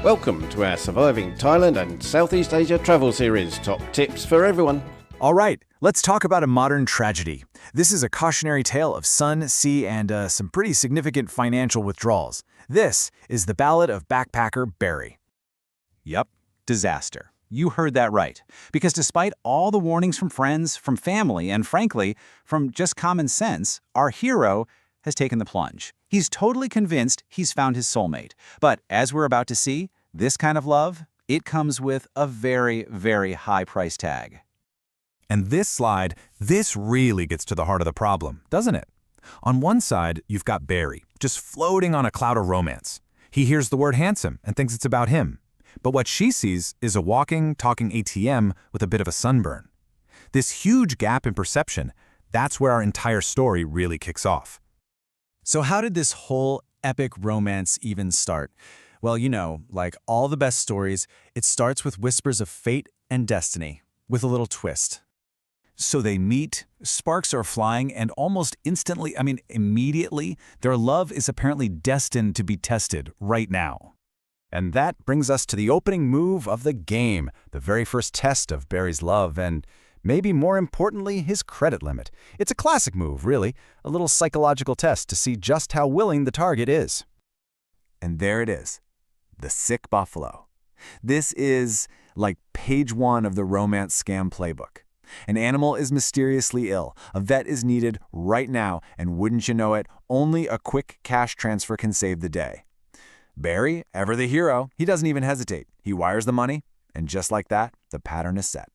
Welcome to our Surviving Thailand and Southeast Asia travel series, top tips for everyone. All right, let's talk about a modern tragedy. This is a cautionary tale of sun, sea, and some pretty significant financial withdrawals. This is the ballad of backpacker Barry. Yup, disaster. You heard that right. Because despite all the warnings from friends, from family, and frankly, from just common sense, our hero has taken the plunge. He's totally convinced he's found his soulmate. But as we're about to see, this kind of love, it comes with a very, very high price tag. And this really gets to the heart of the problem, doesn't it? On one side, you've got Barry, just floating on a cloud of romance. He hears the word handsome and thinks it's about him. But what she sees is a walking, talking ATM with a bit of a sunburn. This huge gap in perception, that's where our entire story really kicks off. So how did this whole epic romance even start? Well, you know, like all the best stories, it starts with whispers of fate and destiny, with a little twist. So they meet, sparks are flying, and almost instantly, immediately, their love is apparently destined to be tested right now. And that brings us to the opening move of the game, the very first test of Barry's love and, maybe more importantly, his credit limit. It's a classic move, really, a little psychological test to see just how willing the target is. And there it is, the sick buffalo. This is like page 1 of the romance scam playbook. An animal is mysteriously ill, a vet is needed right now, and wouldn't you know it, only a quick cash transfer can save the day. Barry, ever the hero, he doesn't even hesitate. He wires the money, and just like that, the pattern is set.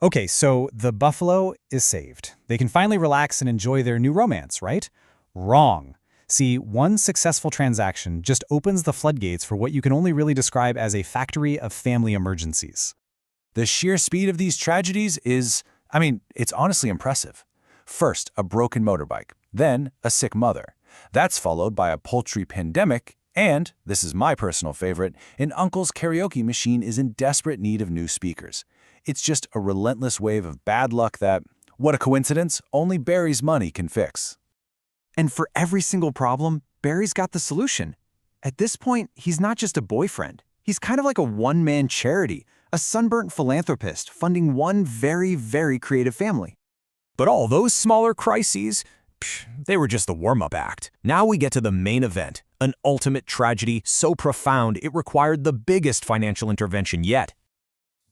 Okay, so the buffalo is saved. They can finally relax and enjoy their new romance, right? Wrong. See, one successful transaction just opens the floodgates for what you can only really describe as a factory of family emergencies. The sheer speed of these tragedies is, it's honestly impressive. First, a broken motorbike, then a sick mother. That's followed by a poultry pandemic, and, this is my personal favorite, an uncle's karaoke machine is in desperate need of new speakers. It's just a relentless wave of bad luck that, what a coincidence, only Barry's money can fix. And for every single problem, Barry's got the solution. At this point, he's not just a boyfriend. He's kind of like a one-man charity, a sunburnt philanthropist funding one very, very creative family. But all those smaller crises, they were just the warm-up act. Now we get to the main event, an ultimate tragedy so profound it required the biggest financial intervention yet.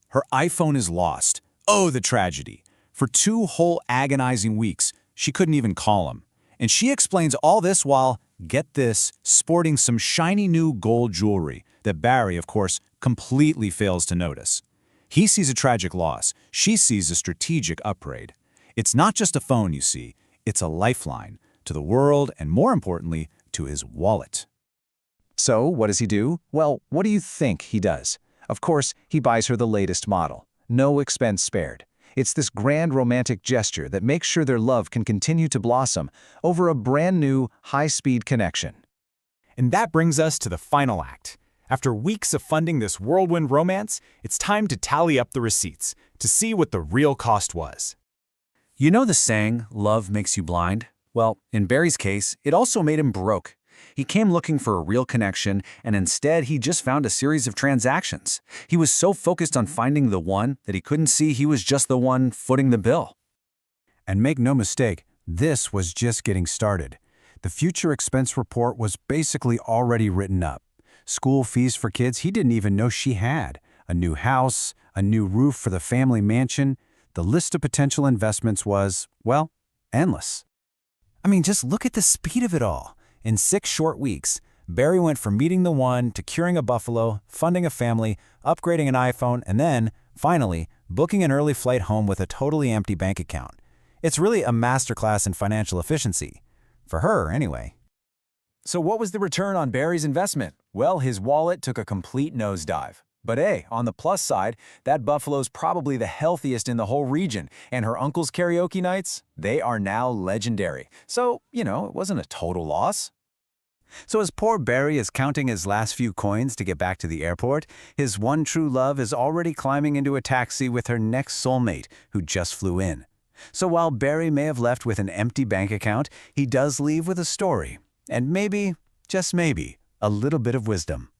Her iPhone is lost. Oh, the tragedy. For 2 whole agonizing weeks, she couldn't even call him. And she explains all this while, get this, sporting some shiny new gold jewelry that Barry, of course, completely fails to notice. He sees a tragic loss. She sees a strategic upgrade. It's not just a phone, you see. It's a lifeline to the world and, more importantly, to his wallet. So what does he do? Well, what do you think he does? Of course, he buys her the latest model. No expense spared. It's this grand romantic gesture that makes sure their love can continue to blossom over a brand new, high-speed connection. And that brings us to the final act. After weeks of funding this whirlwind romance, it's time to tally up the receipts to see what the real cost was. You know the saying, love makes you blind? Well, in Barry's case, it also made him broke. He came looking for a real connection, and instead he just found a series of transactions. He was so focused on finding the one that he couldn't see he was just the one footing the bill. And make no mistake, this was just getting started. The future expense report was basically already written up. School fees for kids he didn't even know she had, a new house, a new roof for the family mansion. The list of potential investments was, well, endless. Just look at the speed of it all. In 6 short weeks, Barry went from meeting the one to curing a buffalo, funding a family, upgrading an iPhone, and then, finally, booking an early flight home with a totally empty bank account. It's really a masterclass in financial efficiency. For her, anyway. So what was the return on Barry's investment? Well, his wallet took a complete nosedive. But hey, on the plus side, that buffalo's probably the healthiest in the whole region, and her uncle's karaoke nights, they are now legendary. So, it wasn't a total loss. So as poor Barry is counting his last few coins to get back to the airport, his one true love is already climbing into a taxi with her next soulmate, who just flew in. So while Barry may have left with an empty bank account, he does leave with a story, and maybe, just maybe, a little bit of wisdom.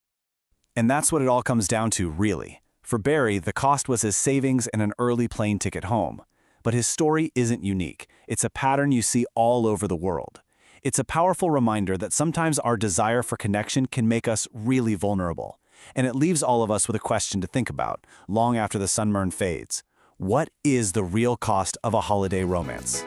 And that's what it all comes down to, really. For Barry, the cost was his savings and an early plane ticket home. But his story isn't unique. It's a pattern you see all over the world. It's a powerful reminder that sometimes our desire for connection can make us really vulnerable. And it leaves all of us with a question to think about, long after the sunburn fades. What is the real cost of a holiday romance?